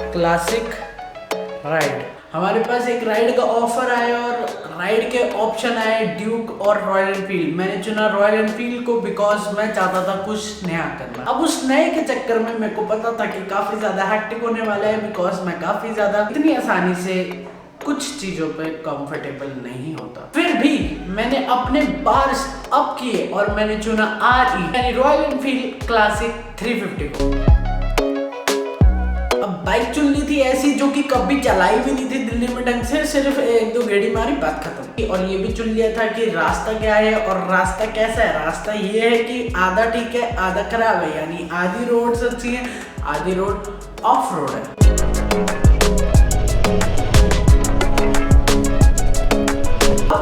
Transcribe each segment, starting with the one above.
Classic ride. हमारे पास एक ride का ऑफर आया और राइड के ऑप्शन आए ड्यूक और रॉयल एनफील्ड। मैंने चुना रॉयल एनफील्ड को बिकॉज मैं चाहता था कुछ नया करना। अब उस नए के चक्कर में मेरे को पता था कि काफी ज्यादा हैक्टिक होने वाला है, बिकॉज मैं काफी ज्यादा इतनी आसानी से कुछ चीजों पे कंफर्टेबल नहीं होता। फिर भी मैंने अपने बार्स अप किए और मैंने चुना यानी रॉयल एनफील्ड क्लासिक 350 को। अब बाइक चुन ली थी ऐसी जो कि कभी चलाई भी नहीं थी दिल्ली में ढंग से, सिर्फ एक दो गेड़ी मारी बात खत्म। और ये भी चुन लिया था कि रास्ता क्या है और रास्ता कैसा है। रास्ता ये है कि आधा ठीक है आधा खराब है, यानी आधी रोड अच्छी है आधी रोड ऑफ रोड है।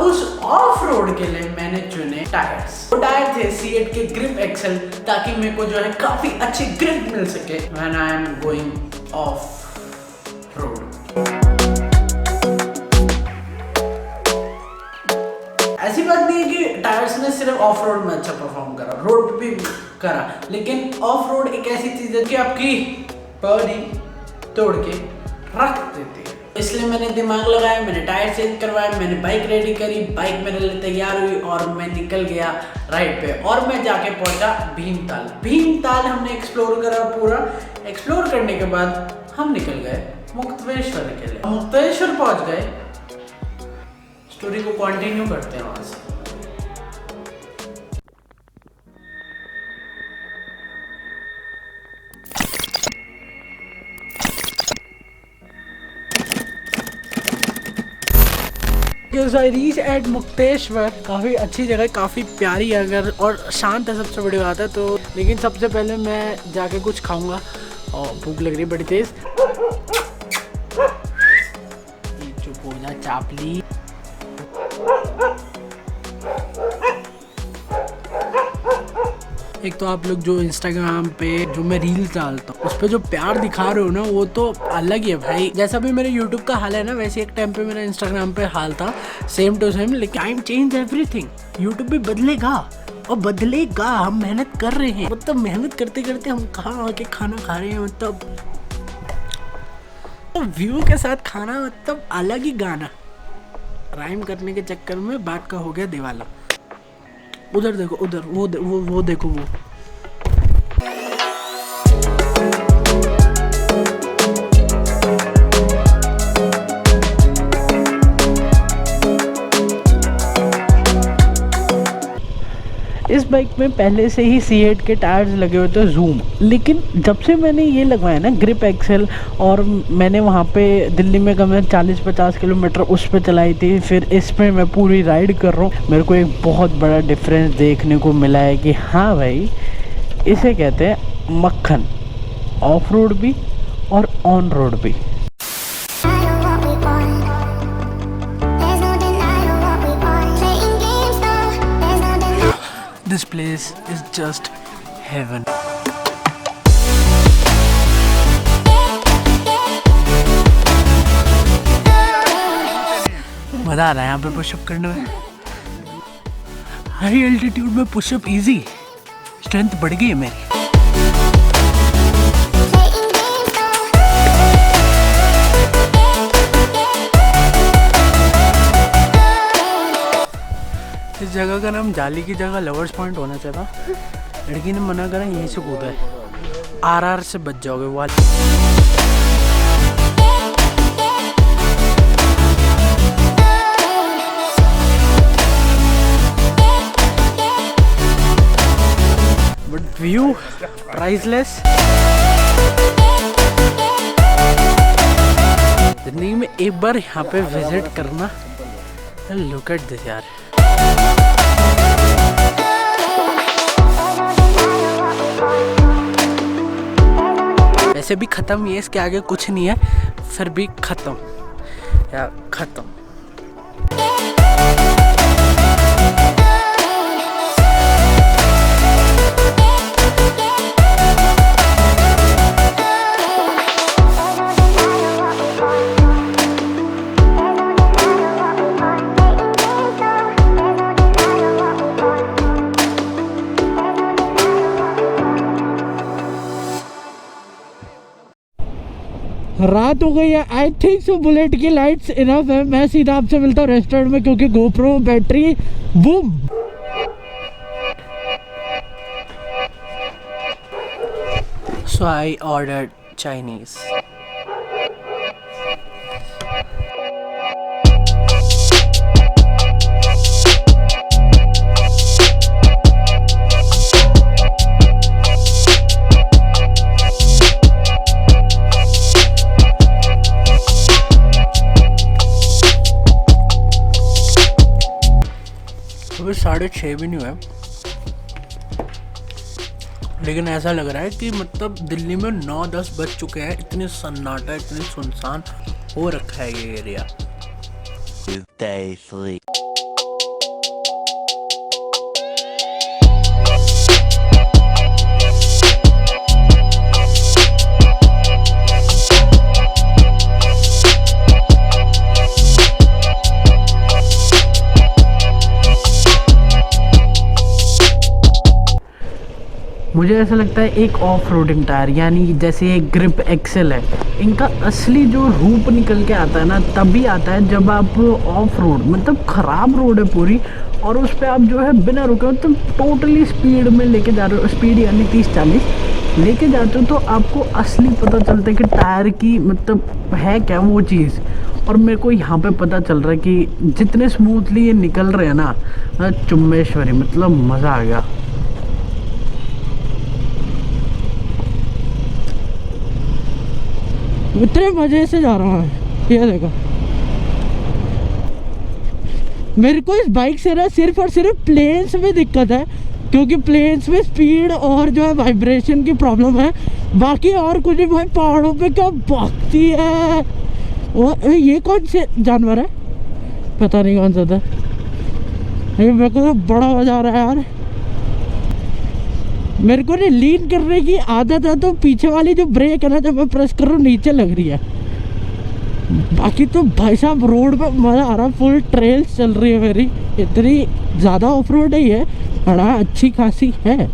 उस ऑफ रोड के लिए मैंने चुने टायर्स। वो टायर थे सीएट के ग्रिप एक्सेल, ताकि मेरे को जो है काफी अच्छी ग्रिप मिल सके when I am going of road. ऐसी बात नहीं है कि टायर्स ने सिर्फ ऑफ रोड में अच्छा परफॉर्म करा, रोड पे भी करा, लेकिन ऑफ रोड एक ऐसी चीज है कि आपकी बॉडी तोड़ के रख देती है। इसलिए मैंने दिमाग लगाया, मैंने टायर चेंज करवाया, मैंने बाइक रेडी करी, बाइक मेरे लिए तैयार हुई और मैं निकल गया राइड पे। और मैं जाके पहुंचा भीमताल। भीमताल हमने एक्सप्लोर करा, पूरा एक्सप्लोर करने के बाद हम निकल गए मुक्तेश्वर के लिए। मुक्तेश्वर पहुंच गए, स्टोरी को कंटिन्यू करते हैं वहां से। I reach at Mukteshwar. काफ़ी अच्छी जगह, काफ़ी प्यारी है अगर, और शांत है सबसे बड़ी बात है तो। लेकिन सबसे पहले मैं जाके कुछ खाऊंगा और भूख लग रही है बड़ी तेज। चुप हो जा चापली। एक तो आप लोग जो इंस्टाग्राम पे जो मैं रील्स डालता हूँ उस पे जो प्यार दिखा रहे हो ना, वो तो अलग ही है भाई। जैसा भी मेरे यूट्यूब का हाल है ना, वैसे एक टाइम पे मेरा इंस्टाग्राम पे हाल था, सेम टू सेम। लेकिन टाइम चेंज एवरीथिंग। यूट्यूब भी बदलेगा और बदलेगा, हम मेहनत कर रहे हैं। मतलब मेहनत करते करते हम कहाँ आके खाना खा रहे हैं, मतलब व्यू के साथ खाना, मतलब अलग ही गाना। राइम करने के चक्कर में बात का हो गया दिवाला। उधर देखो, उधर वो देखो वो। इस बाइक में पहले से ही सीएट के टायर्स लगे हुए थे जूम, लेकिन जब से मैंने ये लगवाया ना ग्रिप एक्सेल, और मैंने वहाँ पे दिल्ली में कम से 40-50 किलोमीटर उस पर चलाई थी, फिर इस पर मैं पूरी राइड कर रहा हूँ, मेरे को एक बहुत बड़ा डिफरेंस देखने को मिला है कि हाँ भाई, इसे कहते हैं मक्खन, ऑफ रोड भी और ऑन रोड भी। This place is just heaven. मजा आ रहा है यहाँ पे पुशअप करने में। हाई एल्टीट्यूड में पुशअप इजी, स्ट्रेंथ बढ़ गई है मेरी। इस जगह का नाम जाली की जगह लवर्स पॉइंट होना चाहिए। लड़की ने मना करा, यहीं से कूदा है, आरआर से बच जाओगे वो। But view priceless. जिंदगी में एक बार यहाँ पे विजिट करना। लुक एट दिस यार। वैसे भी खत्म ही है, इसके आगे कुछ नहीं है, फिर भी खत्म या खत्म। रात हो गई है। आई थिंक सो बुलेट की लाइट्स इनफ है। मैं सीधा आपसे मिलता हूँ रेस्टोरेंट में, क्योंकि GoPro battery boom. So I ordered Chinese. अभी 6:30 भी नहीं हुआ है, लेकिन ऐसा लग रहा है कि मतलब दिल्ली में 9-10 बज चुके हैं। इतने सन्नाटा, इतने सुनसान हो रखा है ये एरिया। मुझे ऐसा लगता है एक ऑफ रोडिंग टायर, यानी जैसे ये ग्रिप एक्सेल है, इनका असली जो रूप निकल के आता है ना तभी आता है जब आप ऑफ रोड, मतलब ख़राब रोड है पूरी, और उस पर आप जो है बिना रुके मतलब टोटली स्पीड में लेके जा रहे हो, स्पीड यानी 30-40 लेके जाते हो, तो आपको असली पता चलता है कि टायर की मतलब है क्या वो चीज़। और मेरे को यहाँ पे पता चल रहा है कि जितने स्मूथली ये निकल रहे हैं ना, चुम्बेश्वरी, मतलब मज़ा आ गया। इतने मज़े से जा रहा है, ये देखो। मेरे को इस बाइक से ना सिर्फ और सिर्फ प्लेन्स में दिक्कत है, क्योंकि प्लेन्स में स्पीड और जो है वाइब्रेशन की प्रॉब्लम है। बाकी और कुछ नहीं भाई, पहाड़ों पे क्या भागती है। और ये कौन से जानवर है, पता नहीं कौन सा था, लेकिन मेरे को तो बड़ा मजा आ रहा है यार। मेरे को नहीं लीन करने की आदत है, तो पीछे वाली जो ब्रेक है ना, जब मैं प्रेस कर रहा हूँ नीचे लग रही है। बाकी तो भाई साहब रोड पे मज़ा आ रहा है, फुल ट्रेल्स चल रही है मेरी। इतनी ज़्यादा ऑफ रोड ही है, बड़ा अच्छी खासी है।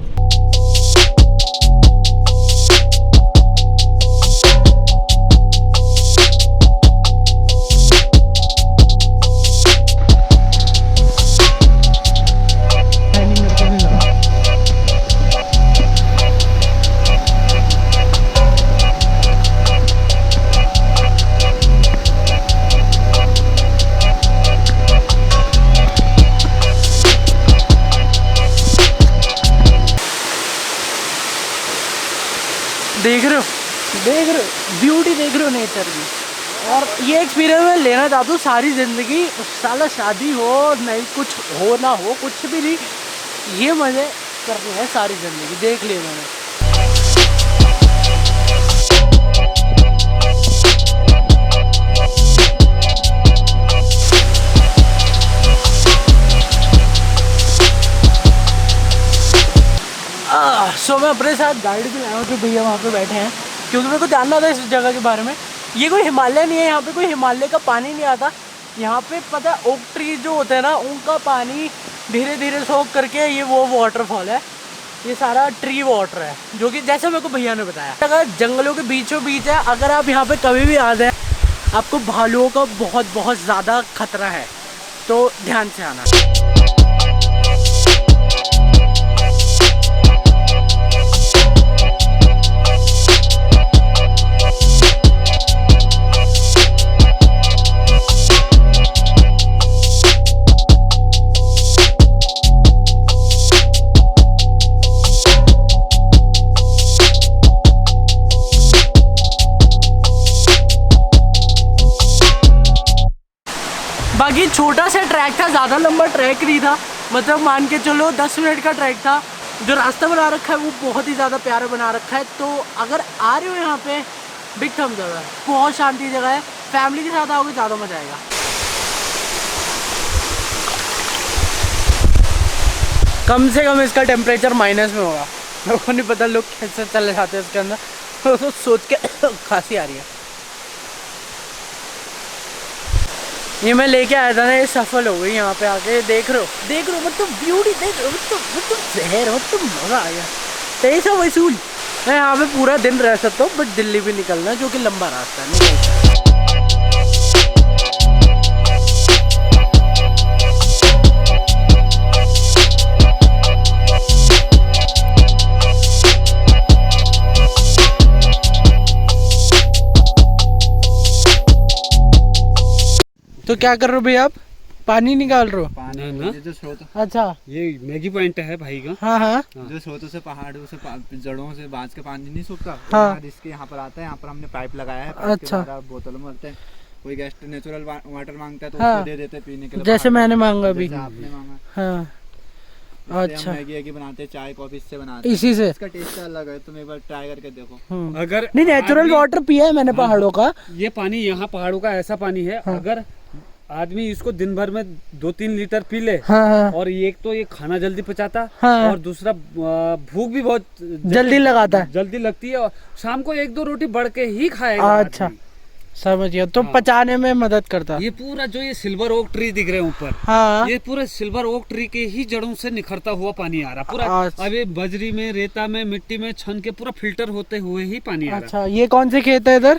देख रहे हो ब्यूटी, देख रहे हो नेचर की। और ये एक्सपीरियंस मैं लेना चाहता हूँ सारी ज़िंदगी। साला शादी हो नहीं, कुछ हो ना हो, कुछ भी नहीं, ये मज़े करने हैं सारी ज़िंदगी। देख लिया मैंने। सो मैं अपने साथ गाइड भी लाया हूँ, जो भैया वहाँ पे बैठे हैं, क्योंकि मेरे को जानना था इस जगह के बारे में। ये कोई हिमालय नहीं है, यहाँ पे कोई हिमालय का पानी नहीं आता। यहाँ पे पता है ओक ट्री जो होते हैं ना, उनका पानी धीरे धीरे सोख करके ये वो वाटरफॉल है। ये सारा ट्री वाटर है, जो कि जैसे मेरे को भैया ने बताया। अगर जंगलों के बीचों बीच है, अगर आप यहाँ पे कभी भी आ जाए, आपको भालुओं का बहुत ज़्यादा खतरा है, तो ध्यान से आना। बाकी छोटा सा ट्रैक था, ज़्यादा लंबा ट्रैक नहीं था, मतलब मान के चलो 10 मिनट का ट्रैक था। जो रास्ता बना रखा है वो बहुत ही ज़्यादा प्यारा बना रखा है। तो अगर आ रहे हो यहाँ पे, बिग थम्स अप है, बहुत शांति जगह है। फैमिली के साथ आओगे ज़्यादा मजा आएगा। कम से कम इसका टेम्परेचर माइनस में होगा। मेरे को नहीं पता लोग कैसे चले जाते हैं इसके अंदर, तो सोच के खांसी आ रही है। ये मैं लेके आया था ना, ये सफल हो गई यहाँ पे आके। देख रहे हो मतलब ब्यूटी, देख रहे हो मतलब जहर, मतलब मज़ा आ गया। 2300 वसूल मैं यहाँ पे पूरा दिन रह सकता हूँ, बट दिल्ली भी निकलना है जो कि लंबा रास्ता है, निकल सकता हूँ। तो क्या कर रहे हो भैया आप? पानी निकाल रहे हो? पानी ना जो स्रोत, अच्छा, ये मैगी पॉइंट है भाई का। हाँ हाँ जो स्रोतों से पहाड़ों से जड़ों से बांस के पानी नहीं सूखता, हाँ। यहाँ जिसके यहाँ पर आता है, यहाँ पर हमने पाइप लगाया है। पाइप के अच्छा। द्वारा बोतलों में भरते हैं। कोई गेस्ट नेचुरल वाटर मांगता है तो हाँ। उसको दे देते हैं पीने के लिए। जैसे मैंने मांगा अभी। जैसे आपने मांगा। हाँ इससे अच्छा। हम मैगी बनाते हैं, चाय कॉफी इससे बनाते हैं। इसी से इसका टेस्ट अलग है, तुम एक बार ट्राई करके देखो। अगर नहीं, नेचुरल वाटर पिया है मैंने पहाड़ों का। ये पानी यहाँ पहाड़ों का ऐसा पानी है, अगर आदमी इसको दिन भर में 2-3 लीटर पी ले, हाँ हाँ और एक तो ये खाना जल्दी पचाता, हाँ। और दूसरा भूख भी बहुत जल्दी लगाता है। जल्दी लगती है, और शाम को 1-2 रोटी बढ़ के ही खाएगा अच्छा, आदमी। समझ गया। तो पचाने में मदद करता है। ये पूरा जो ये सिल्वर ओक ट्री दिख रहे हैं ऊपर, हाँ ये पूरा सिल्वर ओक ट्री के ही जड़ों से निखरता हुआ पानी आ रहा पूरा। अच्छा। अब ये बजरी में, रेता में, मिट्टी में छन के पूरा फिल्टर होते हुए ही पानी आ रहा। अच्छा, ये कौन से खेत है इधर?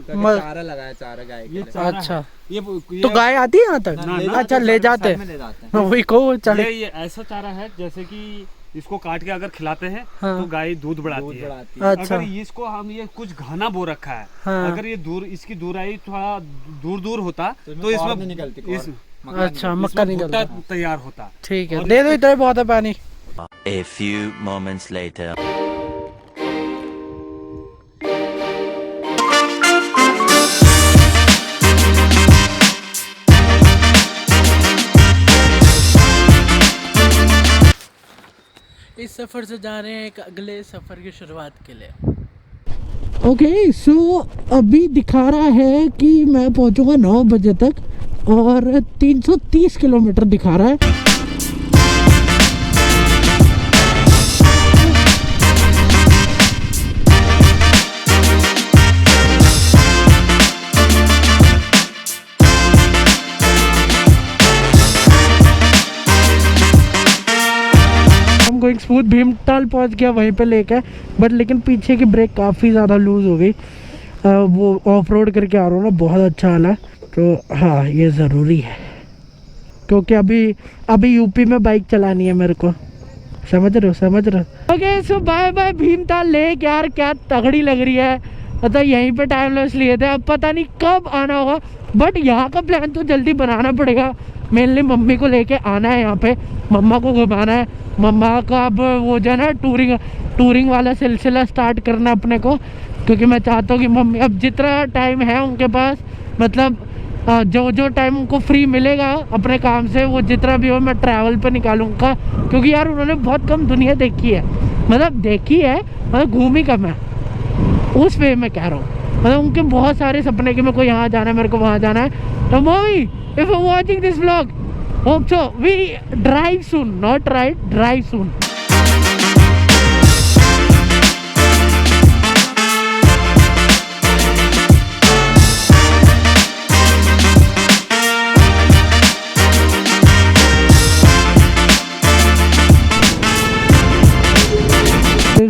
चारा लगाया, चारा गाय के लिए। अच्छा, ये तो गाय आती है यहाँ तक? ना, अच्छा, ले जाते में ले जाते हैं। हैं वही को चढ़े। ये ऐसा चारा है जैसे कि इसको काट के अगर खिलाते हैं हाँ। तो गाय दूध बढ़ाती दूध है। बढ़ाती है। अच्छा। अगर इसको हम ये कुछ घना बो रखा है, हाँ। अगर ये दूर इसकी दूराई थोड़ा दूर दूर होता तो तो इसमें इसमें निकलती इस- कॉर्न। अच्छा, मक्का इसमें निकलता भुट्टा है। तैयार होता। ठीक है, और दे दो, इतना ही बहुत है पानी। A few moments later. इस सफर से जा रहे हैं एक अगले सफर की शुरुआत के लिए। ओके, सो अभी दिखा रहा है कि मैं पहुंचूंगा 9 बजे तक, और 330 किलोमीटर दिखा रहा है। गोइंग स्मूथ, भीमताल पहुंच गया वहीं पे लेके, बट लेकिन पीछे की ब्रेक काफ़ी ज़्यादा लूज हो गई। वो ऑफ रोड करके आ रहा हूँ ना, बहुत अच्छा वाला। तो हाँ, ये ज़रूरी है क्योंकि अभी यूपी में बाइक चलानी है मेरे को। समझ रहे हो? ओके, सो बाय बाय भीमताल लेक। यार क्या तगड़ी लग रही है, मतलब यहीं पे टाइम लॉस लिए थे। अब पता नहीं कब आना होगा, बट यहाँ का प्लान तो जल्दी बनाना पड़ेगा। मेनली मम्मी को लेके आना है यहाँ पे, मम्मा को घुमाना है। मम्मा का अब वो जो है ना टूरिंग वाला सिलसिला स्टार्ट करना अपने को, क्योंकि मैं चाहता हूँ कि मम्मी अब जितना टाइम है उनके पास, मतलब जो टाइम उनको फ्री मिलेगा अपने काम से, वो जितना भी हो मैं ट्रैवल पे निकालूंगा। क्योंकि यार उन्होंने बहुत कम दुनिया देखी है, मतलब घूमी कम है, उस वे में कह रहा हूँ। मतलब उनके बहुत सारे सपने कि मेरे को यहाँ जाना है, मेरे को वहाँ जाना है। तो mummy, if you watching this vlog, hope so we drive soon, not ride, drive soon.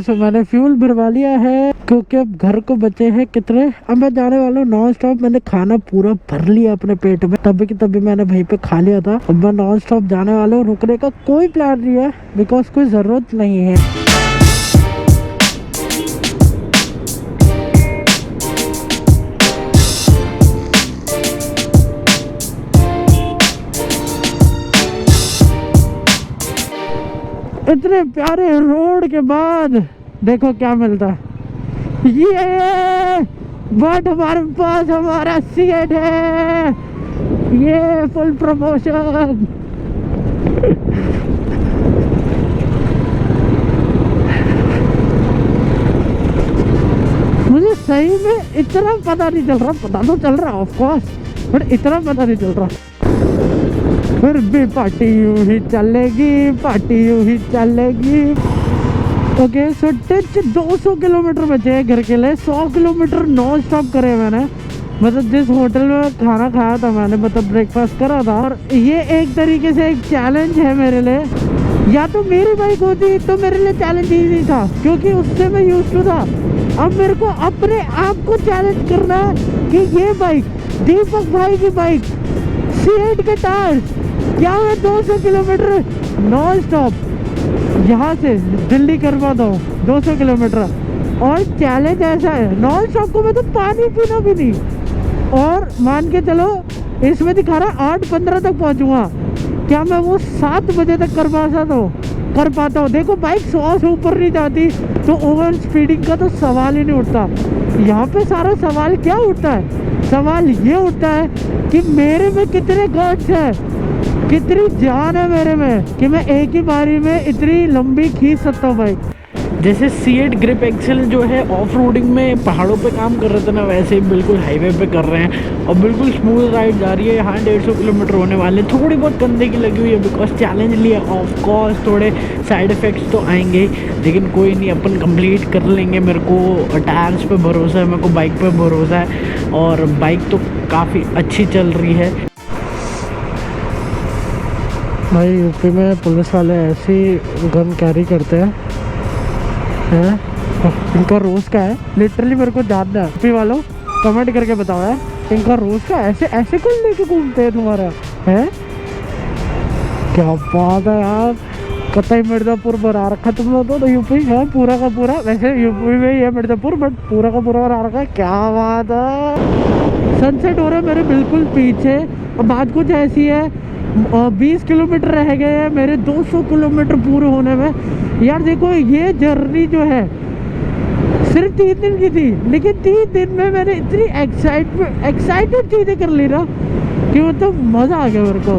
तो मैंने फ्यूल भरवा लिया है, क्योंकि अब घर को बचे हैं कितने। अब मैं जाने वाला हूँ नॉन स्टॉप। मैंने खाना पूरा भर लिया अपने पेट में, तभी की तभी मैंने वहीं पे खा लिया था। अब मैं नॉन स्टॉप जाने वाला हूँ, रुकने का कोई प्लान नहीं है, बिकॉज कोई ज़रूरत नहीं है। इतने प्यारे रोड के बाद देखो क्या मिलता है। ये बट हमारे पास हमारा सीएट है, ये फुल प्रमोशन। मुझे सही में इतना पता नहीं चल रहा, पता तो चल रहा ऑफ कोर्स, बट इतना पता नहीं चल रहा। फिर भी पार्टी यूं ही चलेगी, पार्टी यूं ही चलेगी। ओके, सो टच 200 किलोमीटर बचे हैं घर के लिए। 100 किलोमीटर नॉन स्टॉप करे मैंने, मतलब जिस होटल में खाना खाया था मैंने, मतलब ब्रेकफास्ट करा था। और ये एक तरीके से एक चैलेंज है मेरे लिए या तो मेरी बाइक होती तो मेरे लिए चैलेंज इजी था, क्योंकि उससे मैं यूज टू था। अब मेरे को अपने आप को चैलेंज करना है कि ये बाइक, दीपक भाई की बाइक, C8 के टायर, क्या मैं 200 किलोमीटर नॉन स्टॉप यहाँ से दिल्ली करवा दूँ 200 किलोमीटर। और चैलेंज ऐसा है, नॉन स्टॉप को मैं तो पानी पीना भी नहीं। और मान के चलो इसमें दिखा रहा 8:15 तक पहुँचूँगा, क्या मैं वो 7 बजे तक कर पाता हूँ? देखो बाइक 100 से ऊपर नहीं जाती तो ओवर स्पीडिंग का तो सवाल ही नहीं उठता। यहाँ पे सारा सवाल क्या उठता है? सवाल ये उठता है कि मेरे में कितने गट्स है, कितनी जान है मेरे में कि मैं एक ही बारी में इतनी लंबी खींच सकता हूँ बाइक। जैसे C8 ग्रिप एक्सेल जो है ऑफ रोडिंग में पहाड़ों पे काम कर रहे थे ना, वैसे ही बिल्कुल हाईवे पे कर रहे हैं और बिल्कुल स्मूथ राइड जा रही है। यहाँ 150 किलोमीटर होने वाले, थोड़ी बहुत कंधे की लगी हुई है बिकॉज चैलेंज लिया। ऑफ कोर्स थोड़े साइड इफ़ेक्ट्स तो आएंगे लेकिन कोई नहीं, अपन कंप्लीट कर लेंगे। मेरे को टायर्स पे भरोसा है, मेरे को बाइक पे भरोसा है और बाइक तो काफ़ी अच्छी चल रही है। भाई यूपी में पुलिस वाले ऐसी गन कैरी करते हैं, इनका रोज का है, लिटरली मेरे को जानना है। यूपी वालों कमेंट करके बताओ यार, इनका रोज का ऐसे ऐसे कौन लेके घूमते हैं तुम्हारा है? क्या बात है यार, कतई मिर्ज़ापुर बना रखा तुम लोग तो यूपी है पूरा का पूरा। वैसे यूपी में ही है मिर्ज़ापुर, बट पूरा का पूरा बना रखा है। क्या बात है, सनसेट हो रहा है मेरे बिल्कुल पीछे। और बात कुछ ऐसी है, 20 किलोमीटर रह गए हैं मेरे 200 किलोमीटर पूरे होने में। यार देखो ये जर्नी जो है सिर्फ 3 दिन की थी, लेकिन 3 दिन में मैंने इतनी एक्साइटेड चीज़ें कर ली ना कि मतलब मज़ा आ गया मेरे को।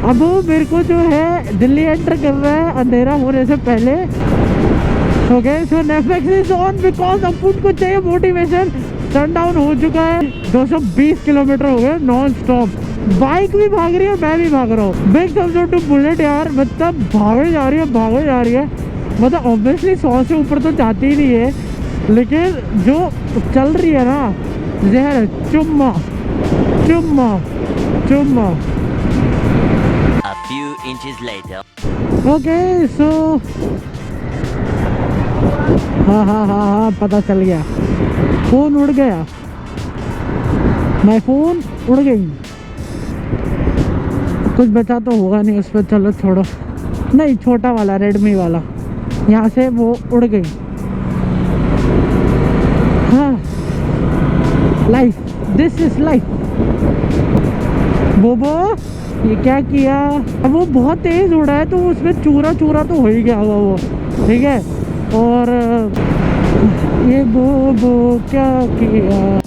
अब मेरे को जो है दिल्ली एंटर कर रहा है अंधेरा होने से पहले। Okay so Netflix is on because अपन को चाहिए मोटिवेशन। सनडाउन हो चुका है, 220 किलोमीटर हो गए नॉन स्टॉप। बाइक भी भाग रही है, मैं भी भाग रहा हूँ। Big thumbs up to bullet यार, मतलब भागे जा रही है। मतलब ऑब्वियसली 100 से ऊपर तो जाती ही नहीं है, लेकिन जो चल रही है ना जहर, चुम्मा चुम्मा चुम्मा। A few inches later. Okay so हाँ पता चल गया, फ़ोन उड़ गया, मैं फ़ोन उड़ गई। कुछ बचा तो होगा नहीं उस पर, चलो छोड़ो। नहीं, छोटा वाला रेडमी वाला यहाँ से वो उड़ गई। हाँ, लाइफ, दिस इज लाइफ। बोबो ये क्या किया? अब वो बहुत तेज उड़ा है तो उसमें चूरा तो हो ही गया होगा वो, ठीक है। और ये बोबो क्या किया?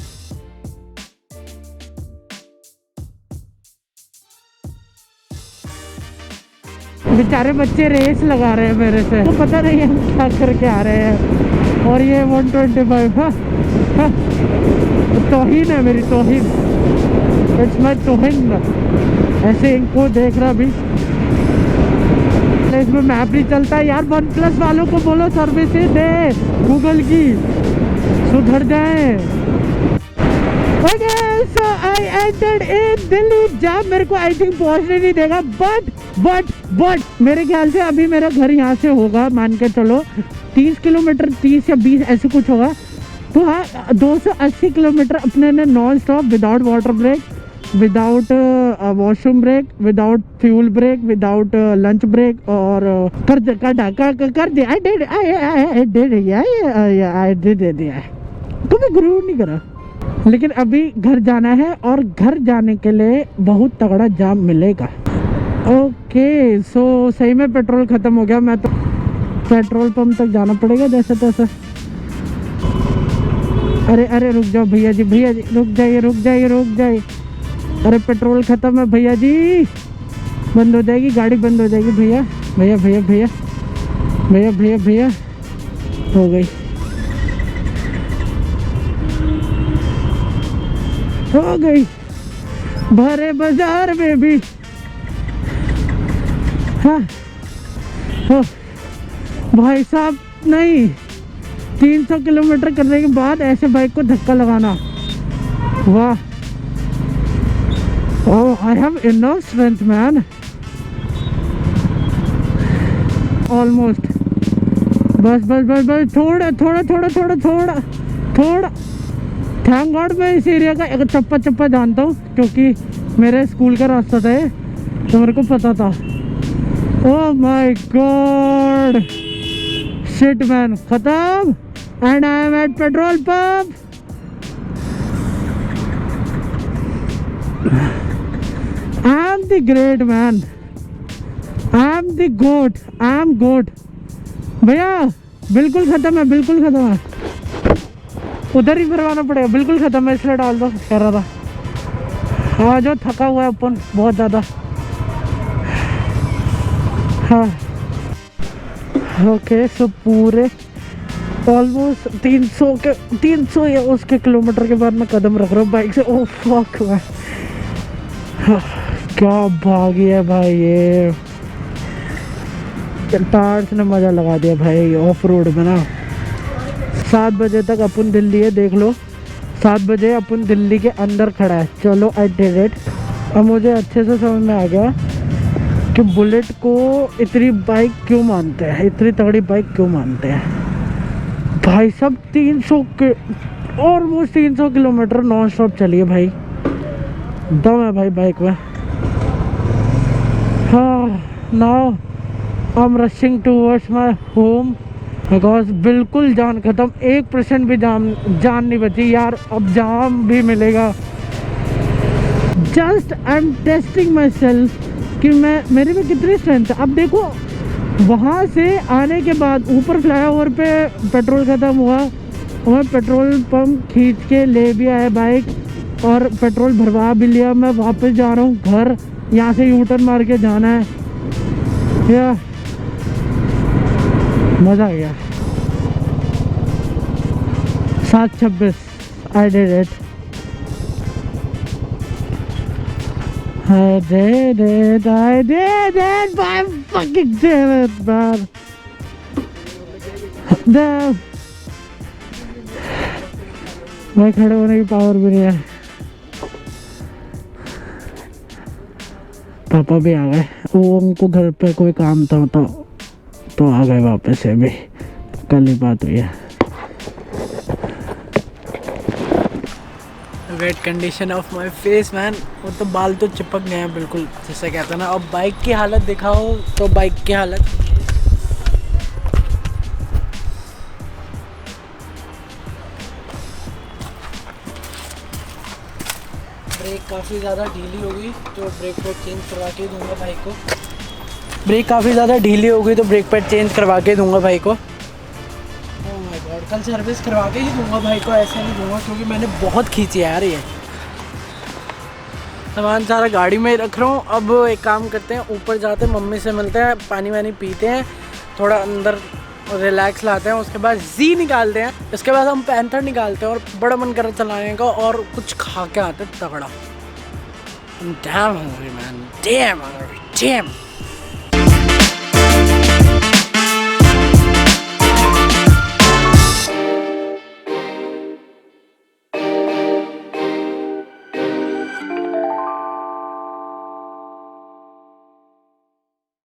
बेचारे बच्चे रेस लगा रहे हैं मेरे से, तो पता नहीं हम क्या करके आ रहे हैं। और ये 125, हाँ तौहीन है मेरी, तौहीन, इट्स माय तौहीन। ऐसे इनको देख रहा भी, इसमें मैप नहीं चलता है यार। OnePlus वालों को बोलो सर्विसेज दे गूगल की, सुधर जाए। Okay, so I entered in Delhi जाम। मेरे को आई थिंक पहुंचने नहीं देगा, बट मेरे ख्याल से अभी मेरा घर यहाँ से होगा, मान के चलो 30 किलोमीटर, 30 या 20 ऐसे कुछ होगा। तो हाँ, 280 किलोमीटर अपने ने non stop, without water break, without washroom break, without fuel break, without lunch break, और कर दिया। आई दिया, कभी गुरूर नहीं करा। लेकिन अभी घर जाना है और घर जाने के लिए बहुत तगड़ा जाम मिलेगा। ओके सो सही में पेट्रोल ख़त्म हो गया, मैं तो पेट्रोल पंप तक जाना पड़ेगा जैसे तैसे। अरे रुक जाओ भैया जी, रुक जाइए। अरे पेट्रोल ख़त्म है भैया जी, बंद हो जाएगी गाड़ी, बंद हो जाएगी भैया। हो गई भरे बाजार में भी। हाँ भाई साहब, नहीं, 300 किलोमीटर करने के बाद ऐसे बाइक को धक्का लगाना, वाह। Oh, I have enough strength man. Almost. बस बस बस बस, थोड़ा थोड़ा थोड़ा थोड़ा थोड़ा थोड़ा। थैंक गॉड मैं इस एरिया का एक चप्पा चप्पा जानता हूँ, क्योंकि मेरे स्कूल का रास्ता था ये, तो मेरे को पता था। Oh my god, shit man, खत्म। And I am at petrol pump. I am the great man, I am the goat, I am goat. भैया बिल्कुल खत्म है, बिल्कुल खत्म है। उधर ही भरवाना पड़ेगा, बिल्कुल खत्म है, इसलिए डाल दो कह रहा था। हाँ जो थका हुआ है अपन बहुत ज़्यादा। हाँ ओके, सो पूरे ऑलमोस्ट 300 या उसके किलोमीटर के बाद मैं कदम रख रहा हूँ बाइक से। ओह फक मैं, क्या भागी है भाई ये। टायर्स ने मज़ा लगा दिया भाई ऑफ रोड में ना। 7 बजे तक अपन दिल्ली है, देख लो 7 बजे अपन दिल्ली के अंदर खड़ा है। चलो आई डिड इट। अब मुझे अच्छे से समझ में आ गया कि बुलेट को इतनी बाइक क्यों मानते हैं, इतनी तगड़ी बाइक क्यों मानते हैं भाई। सब 300 के ऑलमोस्ट 300 किलोमीटर नॉन स्टॉप चलिए भाई, दम है भाई बाइक में। हाँ now I am rushing towards my home because बिल्कुल जान खत्म, 1% भी जान नहीं बची यार। अब जाम भी मिलेगा। Just I am testing my self कि मेरे में कितनी स्ट्रेंथ है। अब देखो वहाँ से आने के बाद ऊपर फ्लाईओवर पे पेट्रोल ख़त्म हुआ और पेट्रोल पंप खींच के ले भी आया बाइक और पेट्रोल भरवा भी लिया। मैं वापस जा रहा हूँ घर, यहाँ से यू टर्न मार के जाना है। या मज़ा आ गया। 7:26 I did it, I did it, I did it, I fucking did it, man. Damn. भाई खड़े होने की पावर भी नहीं है। पापा भी आ गए, वो उनको घर पे कोई काम था तो आ गए वापस से। भी कल ही बात हुई है। Wait condition of my face man, वो तो बाल तो चिपक गए हैं बिल्कुल, जैसे कहते हैं ना। अब बाइक की हालत दिखाओ तो बाइक की हालत, ब्रेक काफ़ी ज़्यादा ढीली होगी तो ब्रेक पैड चेंज करवा के दूंगा भाई को। ब्रेक काफ़ी ज़्यादा ढीली होगी तो ब्रेक पैड चेंज करवा के दूंगा भाई को। ओह माय गॉड, कल सर्विस करवा के ही दूंगा भाई को, ऐसे नहीं दूंगा क्योंकि मैंने बहुत खींची है यार। ये सामान सारा गाड़ी में रख रहा हूँ। अब एक काम करते हैं, ऊपर जाते हैं, मम्मी से मिलते हैं, पानी वानी पीते हैं, थोड़ा अंदर रिलैक्स लाते हैं, उसके बाद जी निकालते हैं। इसके बाद हम पैंथर निकालते हैं और बड़ा मन कर चलाने का और कुछ खा के आते तगड़ा। Damn hungry man, damn hungry, damn.